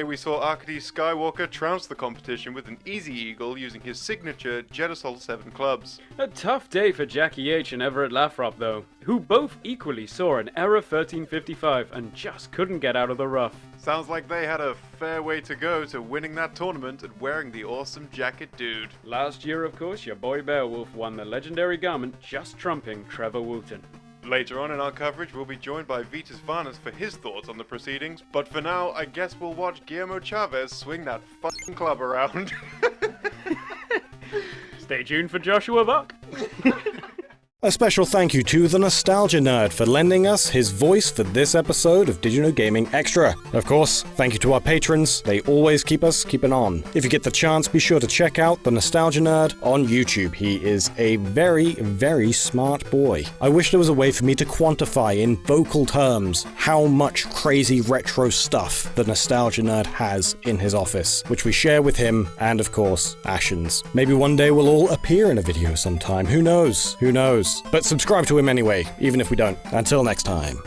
We saw Arkady Skywalker trounce the competition with an easy eagle using his signature Jet Assault 7 clubs. A tough day for Jackie H and Everett Lathrop though, who both equally saw an error 1355 and just couldn't get out of the rough. Sounds like they had a fair way to go to winning that tournament and wearing the awesome jacket dude. Last year, of course, your boy Beowulf won the legendary garment, just trumping Trevor Wooten. Later on in our coverage, we'll be joined by Vitas Varnas for his thoughts on the proceedings, but for now, I guess we'll watch Guillermo Chavez swing that fucking club around. Stay tuned for Joshua Buck. A special thank you to the Nostalgia Nerd for lending us his voice for this episode of Did You Know Gaming Extra. Of course, thank you to our patrons. They always keep us keeping on. If you get the chance, be sure to check out the Nostalgia Nerd on YouTube. He is a very, very smart boy. I wish there was a way for me to quantify in vocal terms how much crazy retro stuff the Nostalgia Nerd has in his office, which we share with him and, of course, Ashens. Maybe one day we'll all appear in a video sometime. Who knows? Who knows? But subscribe to him anyway, even if we don't. Until next time.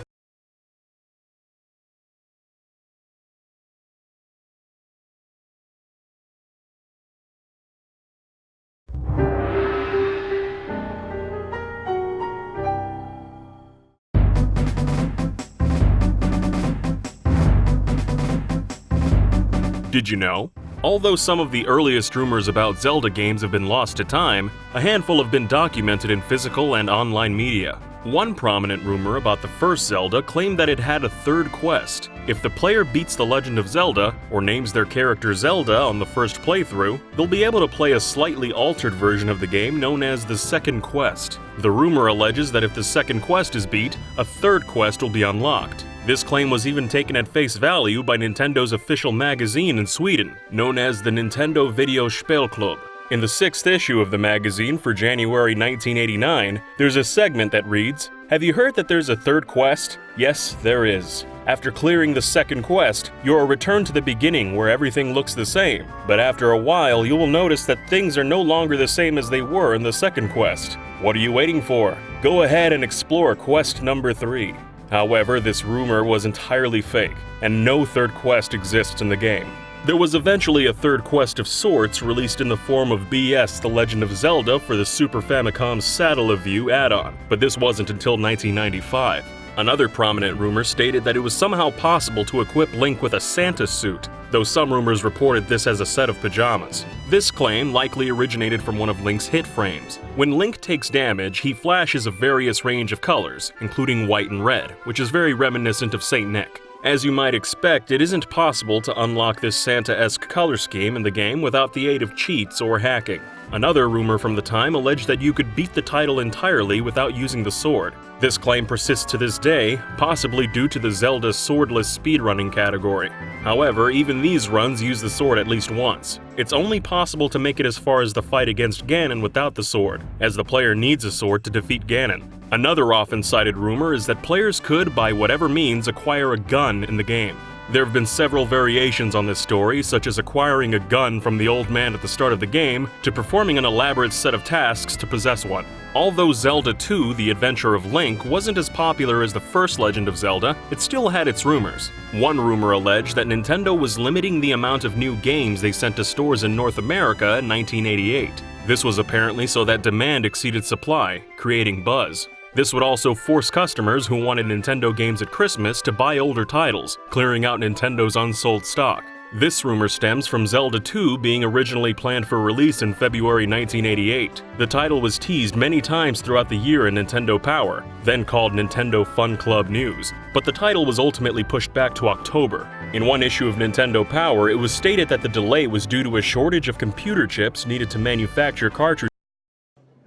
Did you know? Although some of the earliest rumors about Zelda games have been lost to time, a handful have been documented in physical and online media. One prominent rumor about the first Zelda claimed that it had a third quest. If the player beats The Legend of Zelda, or names their character Zelda on the first playthrough, they'll be able to play a slightly altered version of the game known as the Second Quest. The rumor alleges that if the second quest is beat, a third quest will be unlocked. This claim was even taken at face value by Nintendo's official magazine in Sweden, known as the Nintendo Video Spelklubb. In the 6th issue of the magazine for January 1989, there's a segment that reads, "Have you heard that there's a third quest? Yes, there is. After clearing the second quest, you're returned to the beginning where everything looks the same. But after a while, you will notice that things are no longer the same as they were in the second quest. What are you waiting for? Go ahead and explore quest number 3. However, this rumor was entirely fake, and no third quest exists in the game. There was eventually a third quest of sorts released in the form of BS The Legend of Zelda for the Super Famicom's Saddle of View add-on, but this wasn't until 1995. Another prominent rumor stated that it was somehow possible to equip Link with a Santa suit, though some rumors reported this as a set of pajamas. This claim likely originated from one of Link's hit frames. When Link takes damage, he flashes a various range of colors, including white and red, which is very reminiscent of Saint Nick. As you might expect, it isn't possible to unlock this Santa-esque color scheme in the game without the aid of cheats or hacking. Another rumor from the time alleged that you could beat the title entirely without using the sword. This claim persists to this day, possibly due to the Zelda swordless speedrunning category. However, even these runs use the sword at least once. It's only possible to make it as far as the fight against Ganon without the sword, as the player needs a sword to defeat Ganon. Another often cited rumor is that players could, by whatever means, acquire a gun in the game. There have been several variations on this story, such as acquiring a gun from the old man at the start of the game, to performing an elaborate set of tasks to possess one. Although Zelda 2: The Adventure of Link wasn't as popular as the first Legend of Zelda, it still had its rumors. One rumor alleged that Nintendo was limiting the amount of new games they sent to stores in North America in 1988. This was apparently so that demand exceeded supply, creating buzz. This would also force customers who wanted Nintendo games at Christmas to buy older titles, clearing out Nintendo's unsold stock. This rumor stems from Zelda 2 being originally planned for release in February 1988. The title was teased many times throughout the year in Nintendo Power, then called Nintendo Fun Club News, but the title was ultimately pushed back to October. In one issue of Nintendo Power, it was stated that the delay was due to a shortage of computer chips needed to manufacture cartridges.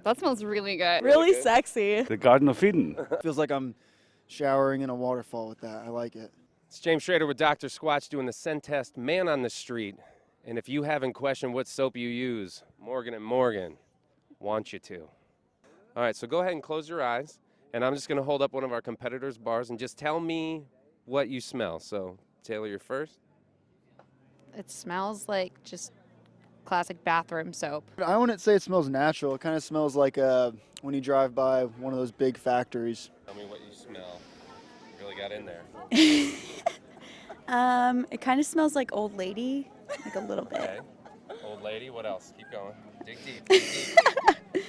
That smells really good. Really sexy. The Garden of Eden. Feels like I'm showering in a waterfall with that. I like it. It's James Schrader with Dr. Squatch doing the scent test man on the street. And if you haven't questioned what soap you use, Morgan & Morgan want you to. All right, so go ahead and close your eyes. And I'm just going to hold up one of our competitors' bars and just tell me what you smell. So, Taylor, you're first. It smells like just classic bathroom soap. I wouldn't say it smells natural. It kind of smells like when you drive by one of those big factories. Tell me what you smell. You really got in there. It kind of smells like old lady, like a little bit. Okay. Old lady, what else? Keep going. Dig deep, dig deep.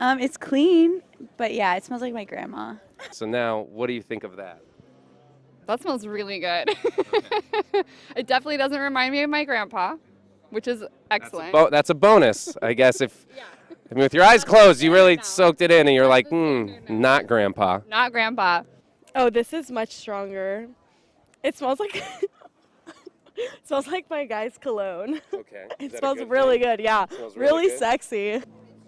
It's clean, but yeah, it smells like my grandma. So now, what do you think of that? That smells really good. It definitely doesn't remind me of my grandpa, which is excellent. That's a bonus, I guess. I mean, with your eyes closed, you really soaked it in, and you're like, not grandpa. Not grandpa. Oh, this is much stronger. It smells like it smells like my guy's cologne. Okay. It smells really good. Yeah. Smells Really good? sexy.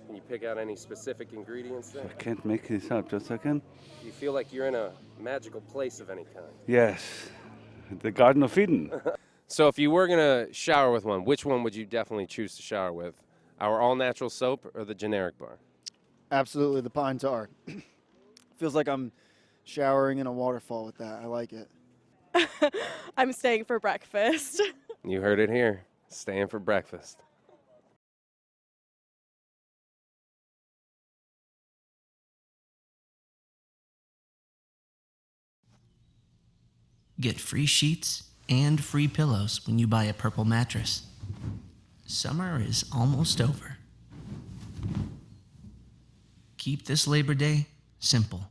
Can you pick out any specific ingredients there? I can't make this up. Just a second. Do you feel like you're in a magical place of any kind? Yes, the Garden of Eden. So if you were going to shower with one, which one would you definitely choose to shower with? Our all-natural soap or the generic bar? Absolutely, the pine tar. Feels like I'm showering in a waterfall with that. I like it. I'm staying for breakfast. You heard it here. Staying for breakfast. Get free sheets and free pillows when you buy a Purple mattress. Summer is almost over. Keep this Labor Day simple.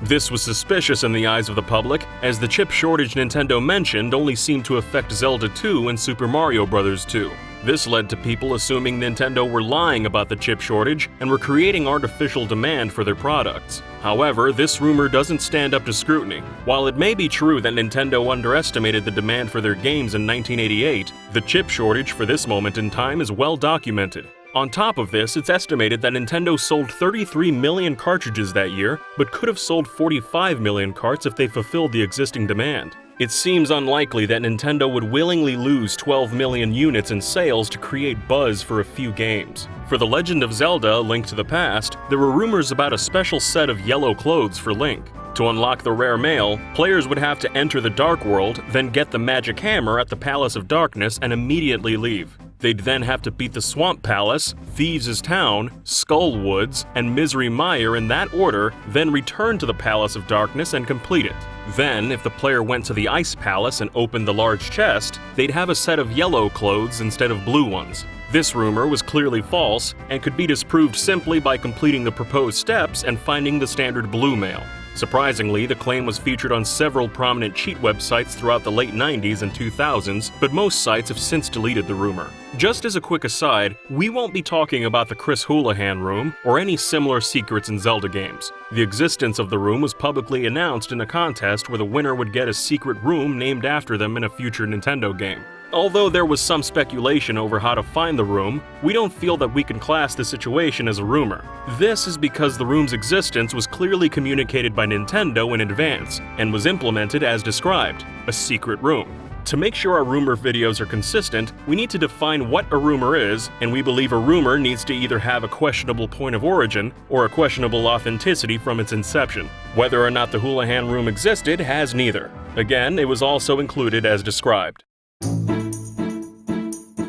This was suspicious in the eyes of the public, as the chip shortage Nintendo mentioned only seemed to affect Zelda 2 and Super Mario Bros. 2. This led to people assuming Nintendo were lying about the chip shortage and were creating artificial demand for their products. However, this rumor doesn't stand up to scrutiny. While it may be true that Nintendo underestimated the demand for their games in 1988, the chip shortage for this moment in time is well documented. On top of this, it's estimated that Nintendo sold 33 million cartridges that year, but could have sold 45 million carts if they fulfilled the existing demand. It seems unlikely that Nintendo would willingly lose 12 million units in sales to create buzz for a few games. For The Legend of Zelda: A Link to the Past, there were rumors about a special set of yellow clothes for Link. To unlock the rare mail, players would have to enter the Dark World, then get the magic hammer at the Palace of Darkness and immediately leave. They'd then have to beat the Swamp Palace, Thieves' Town, Skull Woods, and Misery Mire in that order, then return to the Palace of Darkness and complete it. Then, if the player went to the Ice Palace and opened the large chest, they'd have a set of yellow clothes instead of blue ones. This rumor was clearly false and could be disproved simply by completing the proposed steps and finding the standard blue mail. Surprisingly, the claim was featured on several prominent cheat websites throughout the late 90s and 2000s, but most sites have since deleted the rumor. Just as a quick aside, we won't be talking about the Chris Houlihan room or any similar secrets in Zelda games. The existence of the room was publicly announced in a contest where the winner would get a secret room named after them in a future Nintendo game. Although there was some speculation over how to find the room, we don't feel that we can class the situation as a rumor. This is because the room's existence was clearly communicated by Nintendo in advance, and was implemented as described, a secret room. To make sure our rumor videos are consistent, we need to define what a rumor is, and we believe a rumor needs to either have a questionable point of origin, or a questionable authenticity from its inception. Whether or not the Houlihan room existed has neither. Again, it was also included as described.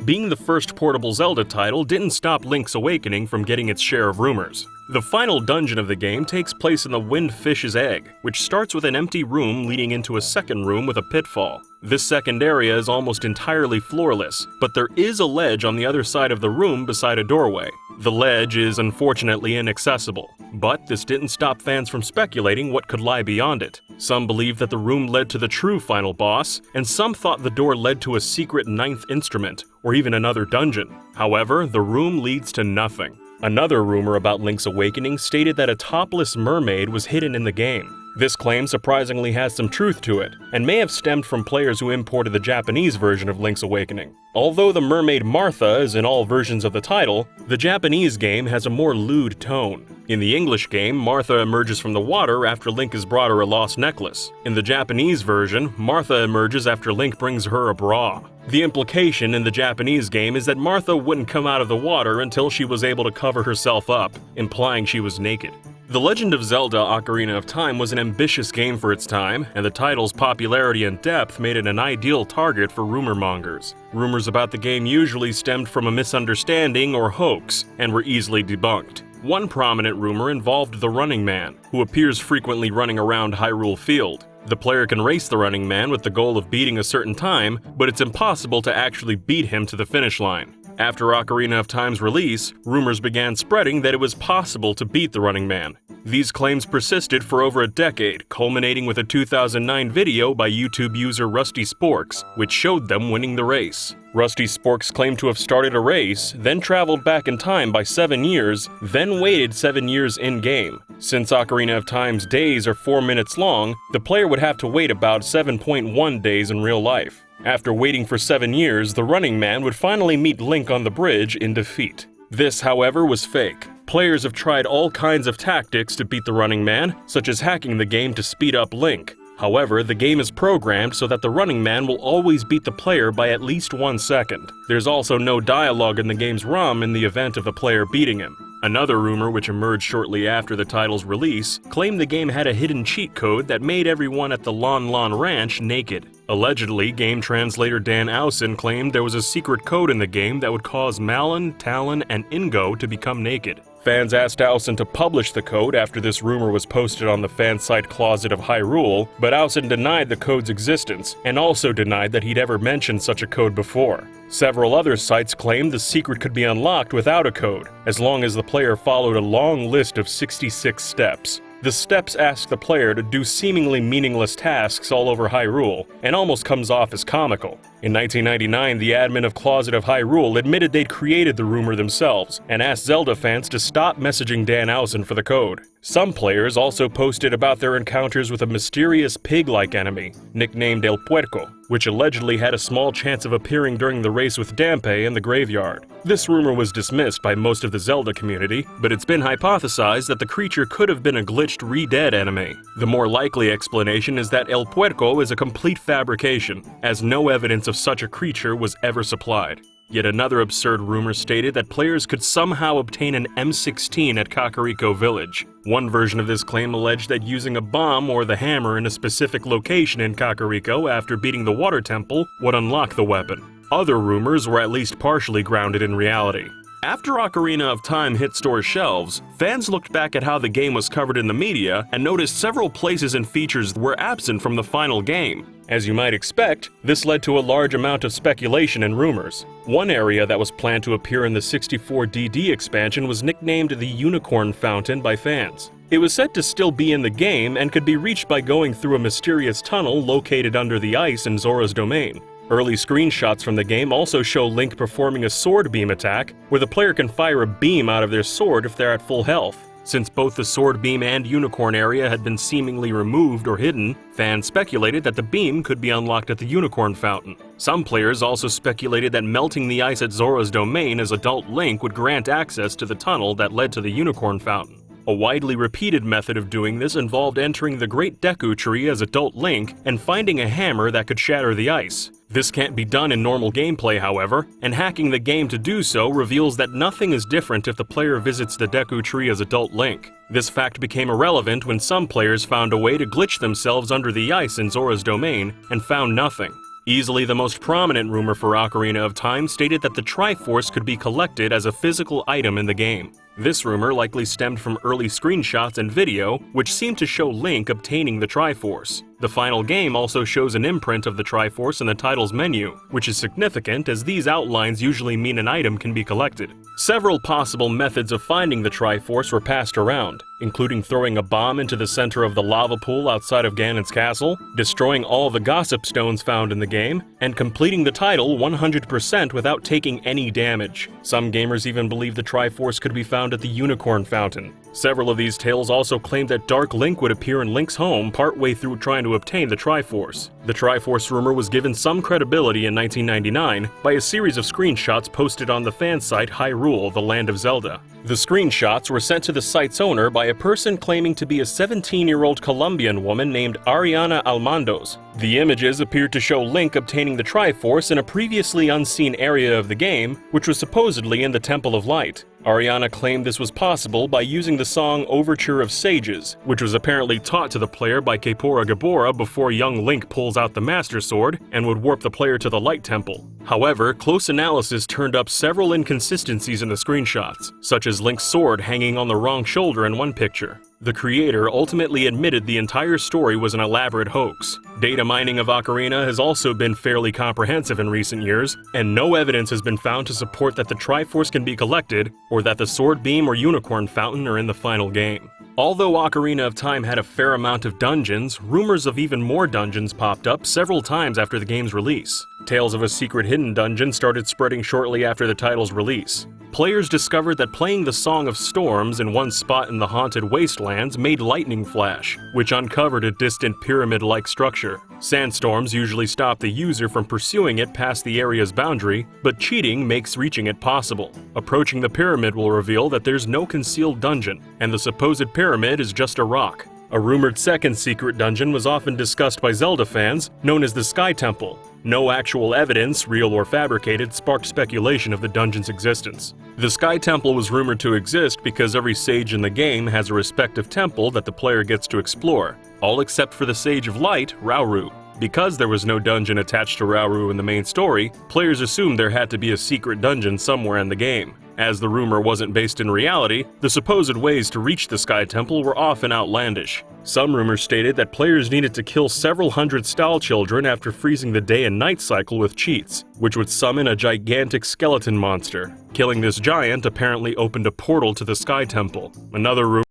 Being the first portable Zelda title didn't stop Link's Awakening from getting its share of rumors. The final dungeon of the game takes place in the Windfish's Egg, which starts with an empty room leading into a second room with a pitfall. This second area is almost entirely floorless, but there is a ledge on the other side of the room beside a doorway. The ledge is unfortunately inaccessible, but this didn't stop fans from speculating what could lie beyond it. Some believe that the room led to the true final boss, and some thought the door led to a secret ninth instrument, or even another dungeon. However, the room leads to nothing. Another rumor about Link's Awakening stated that a topless mermaid was hidden in the game. This claim surprisingly has some truth to it, and may have stemmed from players who imported the Japanese version of Link's Awakening. Although the mermaid Martha is in all versions of the title, the Japanese game has a more lewd tone. In the English game, Martha emerges from the water after Link has brought her a lost necklace. In the Japanese version, Martha emerges after Link brings her a bra. The implication in the Japanese game is that Martha wouldn't come out of the water until she was able to cover herself up, implying she was naked. The Legend of Zelda: Ocarina of Time was an ambitious game for its time, and the title's popularity and depth made it an ideal target for rumor mongers. Rumors about the game usually stemmed from a misunderstanding or hoax, and were easily debunked. One prominent rumor involved the Running Man, who appears frequently running around Hyrule Field. The player can race the Running Man with the goal of beating a certain time, but it's impossible to actually beat him to the finish line. After Ocarina of Time's release, rumors began spreading that it was possible to beat the Running Man. These claims persisted for over a decade, culminating with a 2009 video by YouTube user Rusty Sporks, which showed them winning the race. Rusty Sporks claimed to have started a race, then traveled back in time by 7 years, then waited 7 years in-game. Since Ocarina of Time's days are 4 minutes long, the player would have to wait about 7.1 days in real life. After waiting for 7 years, the Running Man would finally meet Link on the bridge in defeat. This, however, was fake. Players have tried all kinds of tactics to beat the Running Man, such as hacking the game to speed up Link. However, the game is programmed so that the Running Man will always beat the player by at least 1 second. There's also no dialogue in the game's ROM in the event of the player beating him. Another rumor, which emerged shortly after the title's release, claimed the game had a hidden cheat code that made everyone at the Lon Lon Ranch naked. Allegedly, game translator Dan Owsen claimed there was a secret code in the game that would cause Malon, Talon, and Ingo to become naked. Fans asked Owsen to publish the code after this rumor was posted on the fan site Closet of Hyrule, but Owsen denied the code's existence, and also denied that he'd ever mentioned such a code before. Several other sites claimed the secret could be unlocked without a code, as long as the player followed a long list of 66 steps. The steps ask the player to do seemingly meaningless tasks all over Hyrule, and almost comes off as comical. In 1999, the admin of Closet of Hyrule admitted they'd created the rumor themselves, and asked Zelda fans to stop messaging Dan Owsen for the code. Some players also posted about their encounters with a mysterious pig-like enemy, nicknamed El Puerco, which allegedly had a small chance of appearing during the race with Dampé in the graveyard. This rumor was dismissed by most of the Zelda community, but it's been hypothesized that the creature could have been a glitched Re-Dead enemy. The more likely explanation is that El Puerco is a complete fabrication, as no evidence of such a creature was ever supplied. Yet another absurd rumor stated that players could somehow obtain an M16 at Kakariko Village. One version of this claim alleged that using a bomb or the hammer in a specific location in Kakariko after beating the Water Temple would unlock the weapon. Other rumors were at least partially grounded in reality. After Ocarina of Time hit store shelves, fans looked back at how the game was covered in the media and noticed several places and features were absent from the final game. As you might expect, this led to a large amount of speculation and rumors. One area that was planned to appear in the 64DD expansion was nicknamed the Unicorn Fountain by fans. It was said to still be in the game and could be reached by going through a mysterious tunnel located under the ice in Zora's domain. Early screenshots from the game also show Link performing a sword beam attack, where the player can fire a beam out of their sword if they're at full health. Since both the sword beam and unicorn area had been seemingly removed or hidden, fans speculated that the beam could be unlocked at the Unicorn Fountain. Some players also speculated that melting the ice at Zora's domain as adult Link would grant access to the tunnel that led to the Unicorn Fountain. A widely repeated method of doing this involved entering the Great Deku Tree as adult Link and finding a hammer that could shatter the ice. This can't be done in normal gameplay, however, and hacking the game to do so reveals that nothing is different if the player visits the Deku Tree as adult Link. This fact became irrelevant when some players found a way to glitch themselves under the ice in Zora's domain and found nothing. Easily the most prominent rumor for Ocarina of Time stated that the Triforce could be collected as a physical item in the game. This rumor likely stemmed from early screenshots and video, which seemed to show Link obtaining the Triforce. The final game also shows an imprint of the Triforce in the title's menu, which is significant as these outlines usually mean an item can be collected. Several possible methods of finding the Triforce were passed around, including throwing a bomb into the center of the lava pool outside of Ganon's castle, destroying all the gossip stones found in the game, and completing the title 100% without taking any damage. Some gamers even believe the Triforce could be found at the Unicorn Fountain. Several of these tales also claimed that Dark Link would appear in Link's home partway through trying to obtain the Triforce. The Triforce rumor was given some credibility in 1999 by a series of screenshots posted on the fan site Hyrule, the Land of Zelda. The screenshots were sent to the site's owner by a person claiming to be a 17-year-old Colombian woman named Ariana Almandoz. The images appeared to show Link obtaining the Triforce in a previously unseen area of the game, which was supposedly in the Temple of Light. Ariana claimed this was possible by using the song Overture of Sages, which was apparently taught to the player by Kaepora Gaebora before young Link pulls out the Master Sword and would warp the player to the Light Temple. However, close analysis turned up several inconsistencies in the screenshots, such as Link's sword hanging on the wrong shoulder in one picture. The creator ultimately admitted the entire story was an elaborate hoax. Data mining of Ocarina has also been fairly comprehensive in recent years, and no evidence has been found to support that the Triforce can be collected or that the Sword Beam or Unicorn Fountain are in the final game. Although Ocarina of Time had a fair amount of dungeons, rumors of even more dungeons popped up several times after the game's release. Tales of a secret hidden dungeon started spreading shortly after the title's release. Players discovered that playing the Song of Storms in one spot in the haunted wastelands made lightning flash, which uncovered a distant pyramid-like structure. Sandstorms usually stop the user from pursuing it past the area's boundary, but cheating makes reaching it possible. Approaching the pyramid will reveal that there's no concealed dungeon, and the supposed pyramid is just a rock. A rumored second secret dungeon was often discussed by Zelda fans, known as the Sky Temple. No actual evidence, real or fabricated, sparked speculation of the dungeon's existence. The Sky Temple was rumored to exist because every sage in the game has a respective temple that the player gets to explore, all except for the Sage of Light, Rauru. Because there was no dungeon attached to Rauru in the main story, players assumed there had to be a secret dungeon somewhere in the game. As the rumor wasn't based in reality, the supposed ways to reach the Sky Temple were often outlandish. Some rumors stated that players needed to kill several hundred Stall children after freezing the day and night cycle with cheats, which would summon a gigantic skeleton monster. Killing this giant apparently opened a portal to the Sky Temple. Another rumor